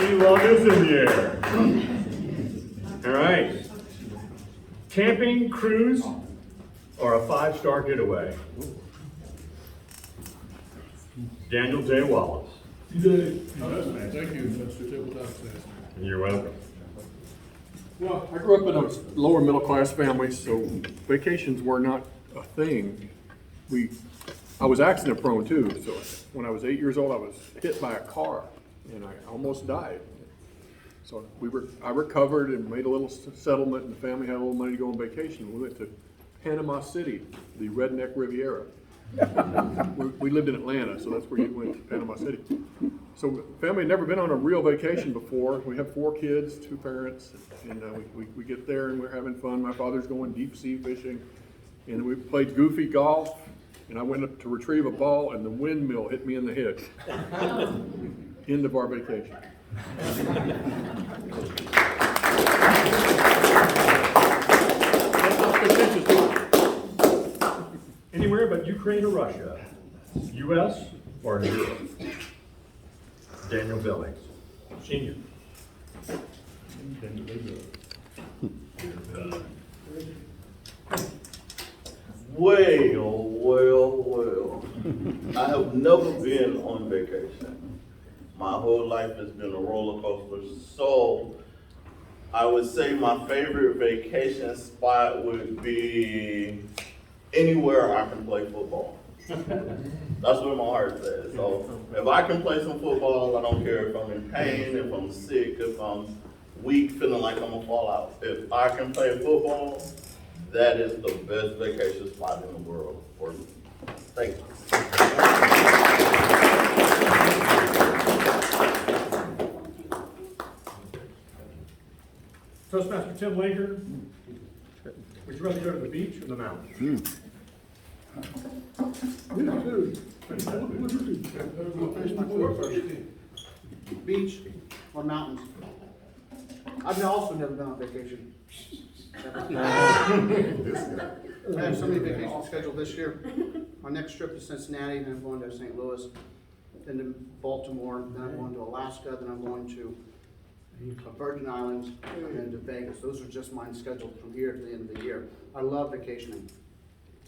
Any love is in the air. All right. Camping, cruise, or a 5-star getaway? Daniel J. Wallace. Thank you, Mr. Table. You're welcome. Well, I grew up in a lower middle class family, so vacations were not a thing. I was accident prone too, so when I was 8 years old, I was hit by a car and I almost died. So I recovered and made a little settlement, and the family had a little money to go on vacation. We went to Panama City, the Redneck Riviera. We lived in Atlanta, so that's where you went to Panama City. So the family had never been on a real vacation before. We have 4 kids, 2 parents, and we get there and we're having fun. My father's going deep sea fishing, and we played goofy golf, and I went up to retrieve a ball and the windmill hit me in the head. End of our vacation. Anywhere but Ukraine or Russia, U.S. or Europe? Daniel Billings, Senior. Well. I have never been on vacation. My whole life has been a roller coaster. So I would say my favorite vacation spot would be anywhere I can play football. That's where my heart says. So if I can play some football, I don't care if I'm in pain, if I'm sick, if I'm weak, feeling like I'm gonna fall out. If I can play football, that is the best vacation spot in the world for me. Thank you. Toastmaster Tim Langer, would you rather go to the beach or the mountains? Beach or mountains? I've also never been on vacation. I have so many vacations scheduled this year. My next trip is Cincinnati, then I'm going to St. Louis, then to Baltimore, then I'm going to Alaska, then I'm going to Virgin Islands, and to Vegas. Those are just mine scheduled from here to the end of the year. I love vacationing.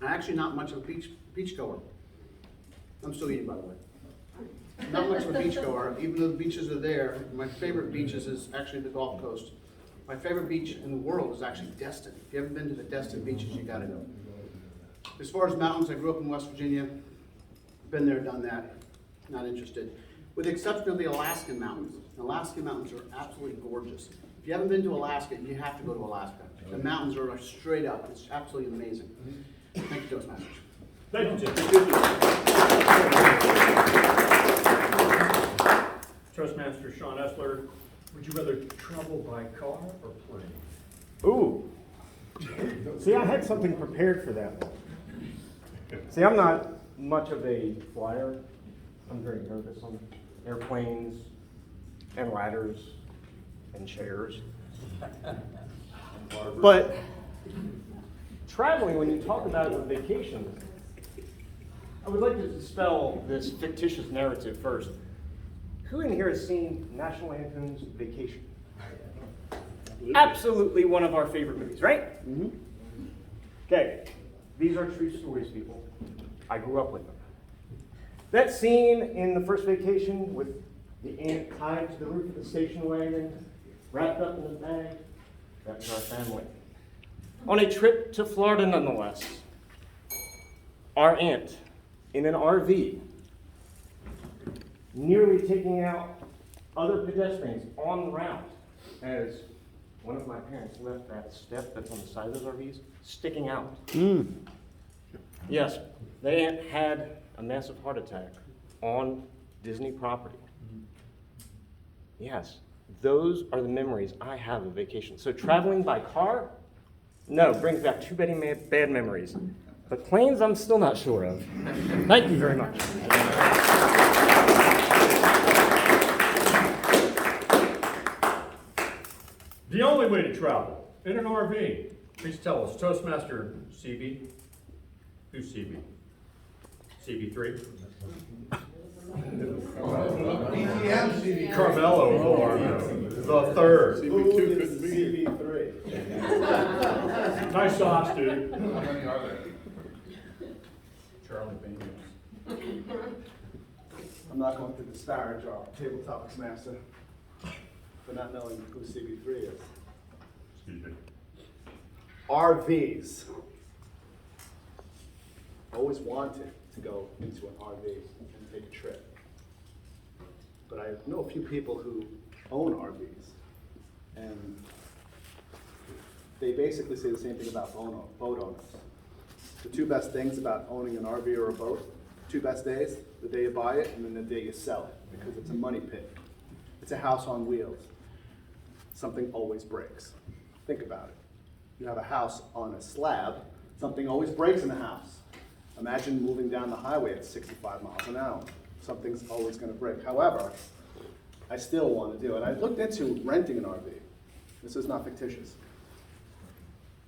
I'm actually not much of a beach goer. I'm still eating, by the way. Not much of a beach goer, even though the beaches are there. My favorite beaches is actually the Gulf Coast. My favorite beach in the world is actually Destin. If you haven't been to the Destin beaches, you gotta go. As far as mountains, I grew up in West Virginia. Been there, done that. Not interested. With the exception of the Alaskan mountains. The Alaskan mountains are absolutely gorgeous. If you haven't been to Alaska, you have to go to Alaska. The mountains are straight up. It's absolutely amazing. Thank you, Toastmasters. Thank you, Tim. Toastmaster Sean Essler, would you rather travel by car or plane? Ooh. See, I had something prepared for that one. See, I'm not much of a flyer. I'm very nervous on airplanes and ladders and chairs. But traveling, when you talk about it with vacation, I would like to dispel this fictitious narrative first. Who in here has seen National Lampoon's Vacation? Absolutely one of our favorite movies, right? Mm-hmm. Okay, these are true stories, people. I grew up with them. That scene in the first vacation with the aunt tied to the roof of the station wagon, wrapped up in a bag, that's our family. On a trip to Florida, nonetheless, our aunt, in an RV, nearly taking out other pedestrians on the route as one of my parents left that step that's on the side of those RVs sticking out. Yes, the aunt had a massive heart attack on Disney property. Yes, those are the memories I have of vacation. So traveling by car, no, brings back too many bad memories. But planes, I'm still not sure of. Thank you very much. The only way to travel, in an RV. Please tell us, Toastmaster CB. Who's CB? CB3? Carmelo or the third. CB2 couldn't be. CB3. Nice sauce, dude. How many are there? Charlie Bingham's. I'm not going to disparage our table topics master for not knowing who CB3 is. Excuse me. RVs. Always wanted to go into an RV and take a trip. But I know a few people who own RVs, and they basically say the same thing about boat owners. The two best things about owning an RV or a boat, two best days, the day you buy it and then the day you sell it, because it's a money pit. It's a house on wheels. Something always breaks. Think about it. You have a house on a slab, something always breaks in the house. Imagine moving down the highway at 65 miles an hour. Something's always gonna break. However, I still wanna do it. I looked into renting an RV. This is not fictitious.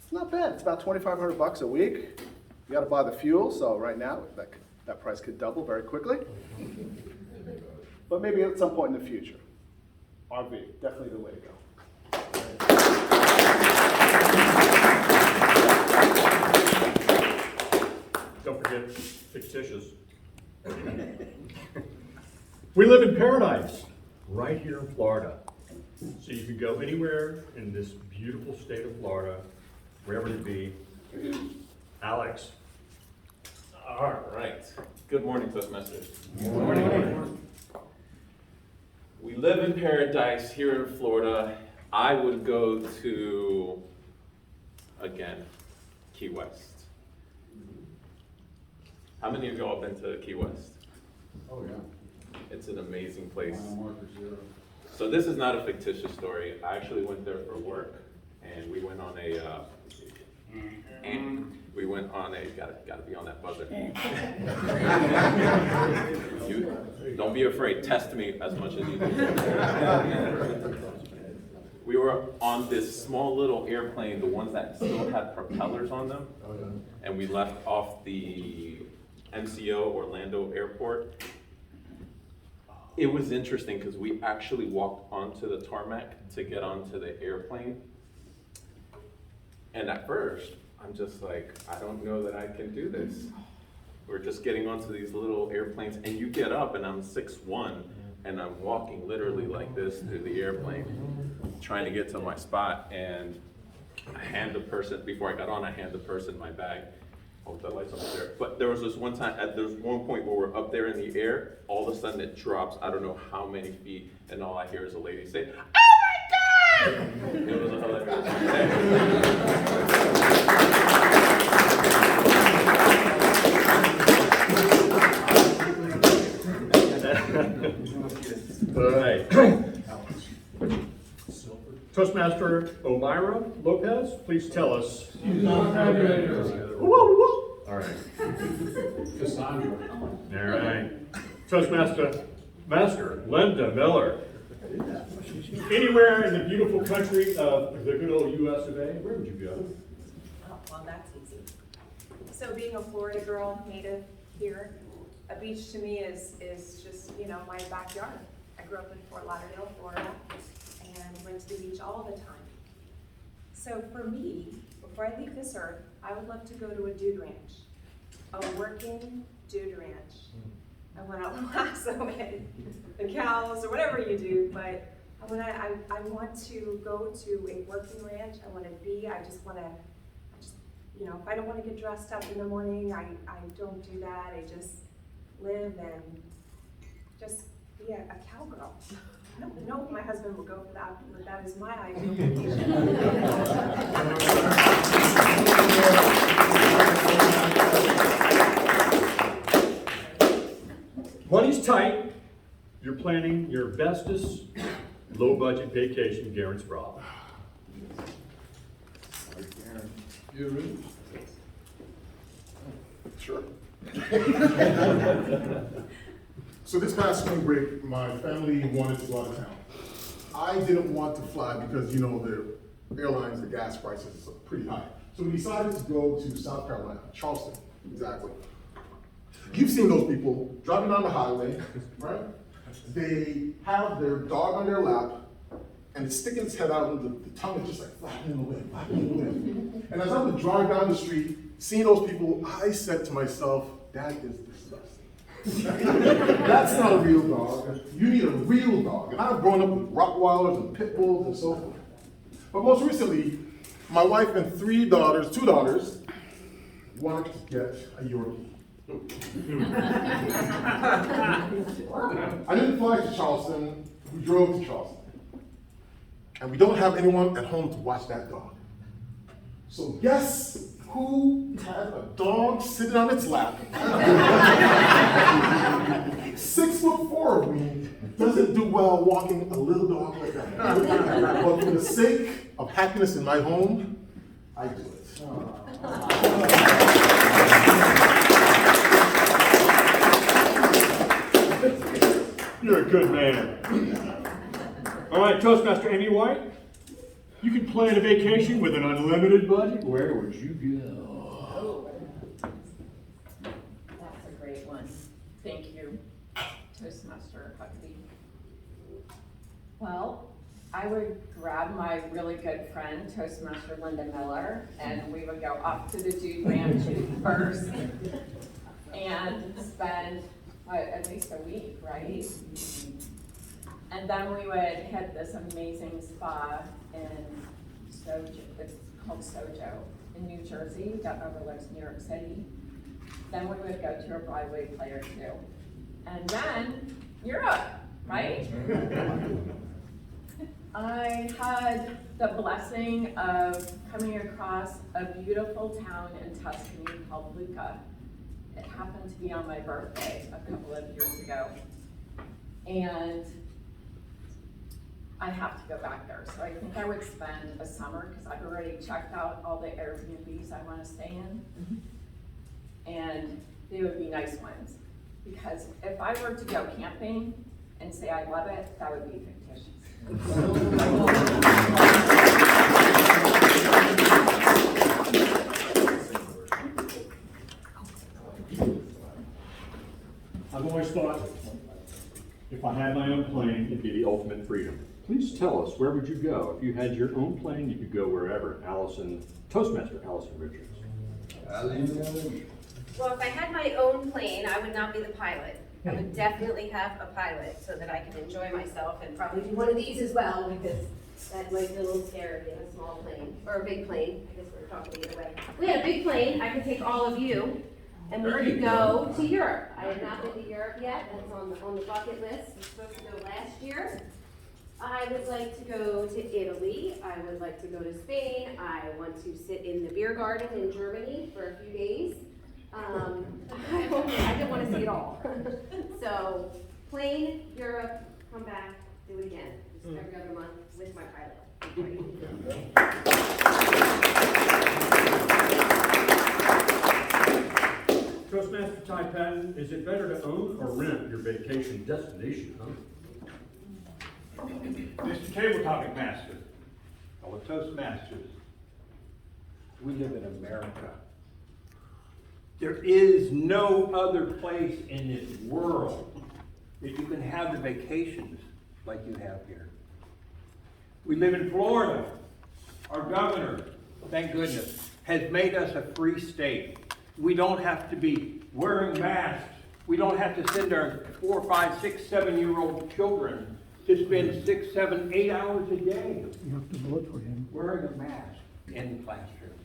It's not bad. It's about $2,500 a week. You gotta buy the fuel, so right now, that price could double very quickly. But maybe at some point in the future. RV, definitely the way to go. Don't forget fictitious. We live in paradise, right here in Florida. So you can go anywhere in this beautiful state of Florida, wherever it be. Alex. All right. Good morning, Toastmasters. Good morning. We live in paradise here in Florida. I would go to, again, Key West. How many of y'all been to Key West? Oh, yeah. It's an amazing place. Mile marker 0. So this is not a fictitious story. I actually went there for work, and we went on a, gotta be on that buzzer. You, don't be afraid, test me as much as you do. We were on this small little airplane, the ones that still had propellers on them, Oh, yeah. and we left off the MCO Orlando Airport. It was interesting because we actually walked onto the tarmac to get onto the airplane. And at first, I'm just like, I don't know that I can do this. We're just getting onto these little airplanes, and you get up, and I'm 6'1", and I'm walking literally like this through the airplane, trying to get to my spot, and I hand the person, before I got on, I hand the person my bag. Oh, the light's up there. But there was this one time, there's one point where we're up there in the air, all of a sudden it drops, I don't know how many feet, and all I hear is a lady say, "Oh my God!" It was a hilarious All right. Toastmaster Omira Lopez, please tell us. All right. Cassandra. All right. Toastmaster Master Linda Miller. Anywhere in the beautiful country of the good old US of A, where would you go? Oh, well, that's easy. So being a Florida girl, native here, a beach to me is just, my backyard. I grew up in Fort Lauderdale, Florida, and went to the beach all the time. So for me, before I leave this earth, I would love to go to a dude ranch, a working dude ranch. I want to lasso the cows or whatever you do, but I want to go to a working ranch. I want to if I don't want to get dressed up in the morning, I don't do that. I just live and just be a cowgirl. I don't know if my husband would go for that, but that is my ideal vacation. Money's tight. You're planning your bestest low-budget vacation, Garen Sprawl. You ready? Sure. So this past spring break, my family wanted to go out of town. I didn't want to fly because, the airlines, the gas prices are pretty high. So we decided to go to South Carolina, Charleston, exactly. You've seen those people driving down the highway, right? they have their dog on their lap, and it's sticking its head out, and the tongue is just like flapping in the wind, flapping in the wind. And as I would drive down the street, seeing those people, I said to myself, that is disgusting. That's not a real dog. You need a real dog. And I've grown up with Rottweilers and Pit Bulls and so forth. But most recently, my wife and two daughters, wanted to get a Yorkie. I didn't fly to Charleston, we drove to Charleston. And we don't have anyone at home to watch that dog. So guess who had a dog sitting on its lap? 6'4" of me doesn't do well walking a little dog like that. But for the sake of happiness in my home, I do it. You're a good man. All right, Toastmaster Amy White, you can plan a vacation with an unlimited budget. Where would you go? That's a great one. Thank you, Toastmaster Huxley. Well, I would grab my really good friend, Toastmaster Linda Miller, and we would go up to the Dude Ranch first and spend at least a week, right? And then we would hit this amazing spa in Sojo, it's called Sojo, in New Jersey, that overlooks New York City. Then we would go to a Broadway play or two. And then Europe, right? I had the blessing of coming across a beautiful town in Tuscany called Lucca. It happened to be on my birthday a couple of years ago. And I have to go back there. So I think I would spend a summer, because I've already checked out all the Airbnbs I want to stay in. And they would be nice ones. Because if I were to go camping and say I love it, that would be fictitious. I've always thought if I had my own plane, it'd be the ultimate freedom. Please tell us, where would you go? If you had your own plane, you could go wherever. Toastmaster Allison Richards. Well, if I had my own plane, I would not be the pilot. I would definitely have a pilot so that I can enjoy myself and probably do one of these as well, because that might be a little scary in a small plane, or a big plane. I guess we're talking either way. If we had a big plane, I could take all of you and we could go to Europe. I have not been to Europe yet. That's on the bucket list. I'm supposed to go last year. I would like to go to Italy. I would like to go to Spain. I want to sit in the beer garden in Germany for a few days. I didn't want to see it all. So, plane, Europe, come back, do it again. Just every other month with my pilot. Toastmaster Ty Patton, is it better to own or rent your vacation destination home? Mr. Table Topic Master, fellow Toastmasters, we live in America. There is no other place in this world that you can have the vacations like you have here. We live in Florida. Our governor, thank goodness, has made us a free state. We don't have to be wearing masks. We don't have to send our 4, 5, 6, 7-year-old children to spend 6, 7, 8 hours a day wearing a mask in the classroom.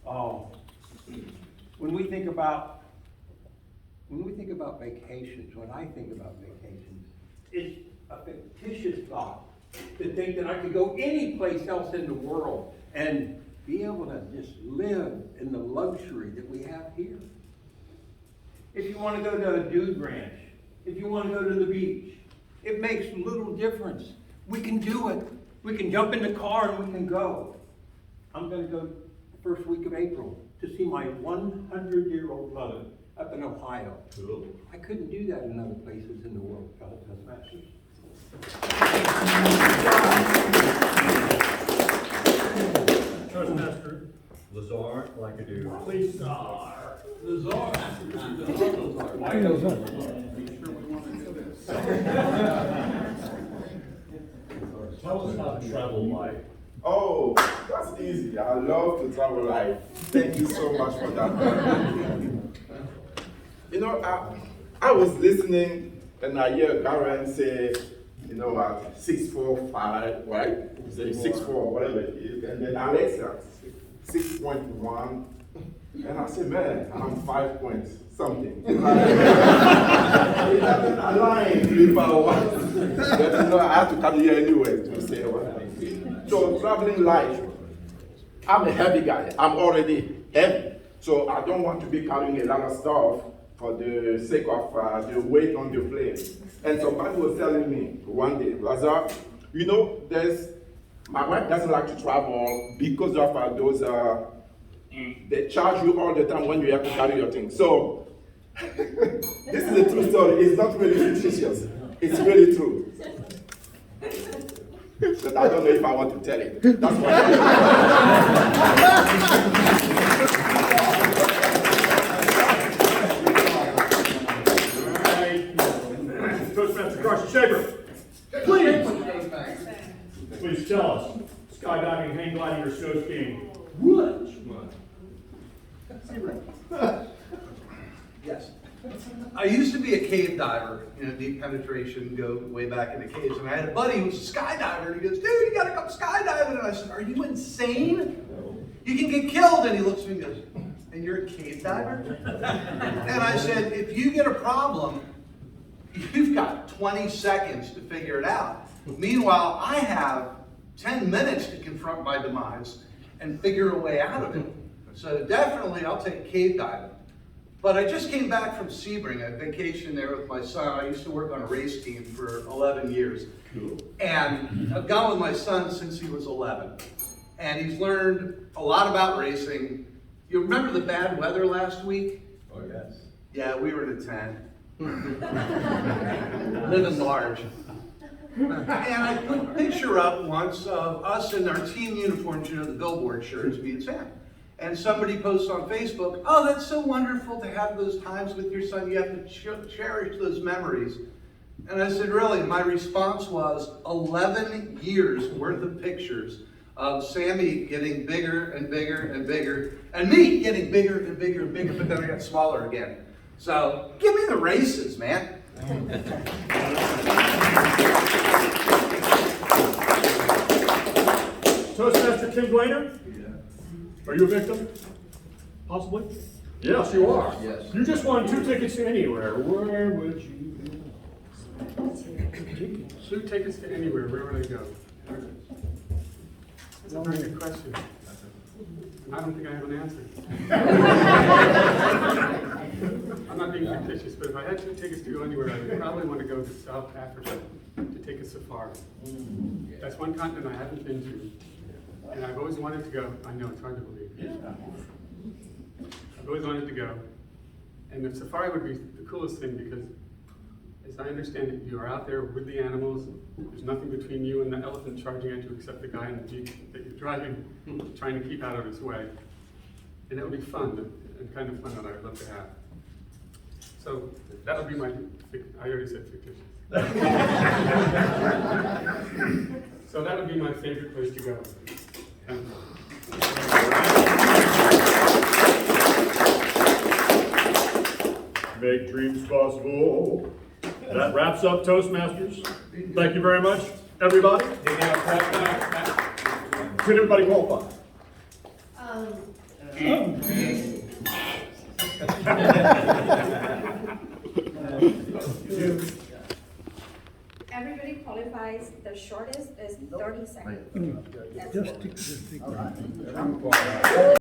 Oh, when we think about vacations, when I think about vacations, it's a fictitious thought to think that I could go any place else in the world and be able to just live in the luxury that we have here. If you want to go to a dude ranch, if you want to go to the beach, it makes little difference. We can do it. We can jump in the car and we can go. I'm going to go the first week of April to see my 100-year-old mother up in Ohio. Cool. I couldn't do that in other places in the world, fellow Toastmasters. Toastmaster Lazar, Lackadoo, please. Lazar. about travel light? Oh, that's easy. I love to travel light. Thank you so much for that. You know, I was listening and I hear Karen say, you know, 645, right? Say 6'4", whatever it is. And then Alexa, 6.1. And I said, man, I'm 5 point something. It doesn't align if I want. But you know, I have to come here anyway to say what I think. So traveling light, I'm a heavy guy. I'm already heavy. So I don't want to be carrying a lot of stuff for the sake of the weight on the plane. And somebody was telling me one day, Lazar, you know, my wife doesn't like to travel because of those, they charge you all the time when you have to carry your things. So, this is a true story. It's not really fictitious. It's really true. But I don't know if I want to tell it. That's why. Toastmaster Carson Shaver, please tell us, skydiving, hang gliding, or snow skiing, which one? Yes. I used to be a cave diver, deep penetration, go way back into caves. And I had a buddy who was a skydiver, and he goes, dude, you gotta come skydiving. And I said, are you insane? You can get killed. And he looks at me and goes, and you're a cave diver? And I said, if you get a problem, you've got 20 seconds to figure it out. Meanwhile, I have 10 minutes to confront my demise and figure a way out of it. So definitely, I'll take cave diving. But I just came back from Sebring. I vacationed there with my son. I used to work on a race team for 11 years. Cool. And I've gone with my son since he was 11. And he's learned a lot about racing. You remember the bad weather last week? Oh, yes. Yeah, we were in a tent. Living large. And I put a picture up once of us in our team uniforms, the billboard shirts, me and Sam. And somebody posts on Facebook, oh, that's so wonderful to have those times with your son. You have to cherish those memories. And I said, really? My response was 11 years worth of pictures of Sammy getting bigger and bigger and bigger, and me getting bigger and bigger and bigger, but then I got smaller again. So give me the races, man. Toastmaster Tim Glainer? Are you a victim? Possibly? Yes, you are. Yes. You just won 2 tickets to anywhere. Where would you go? 2 tickets to anywhere. Where would I go? That's a very good question. I don't think I have an answer. I'm not being fictitious, but if I had 2 tickets to go anywhere, I would probably want to go to South Africa to take a safari. That's one continent I haven't been to. And I've always wanted to go. I know, it's hard to believe. I've always wanted to go. And the safari would be the coolest thing because, as I understand it, you are out there with the animals. There's nothing between you and the elephant charging at you except the guy in the Jeep that you're driving, trying to keep out of his way. And it would be fun, and kind of fun that I would love to have. So that would be my, I already said fictitious. So that would be my favorite place to go. Make dreams possible. That wraps up Toastmasters. Thank you very much, everybody. Could everybody qualify? Everybody qualifies. The shortest is 30 seconds. That's it.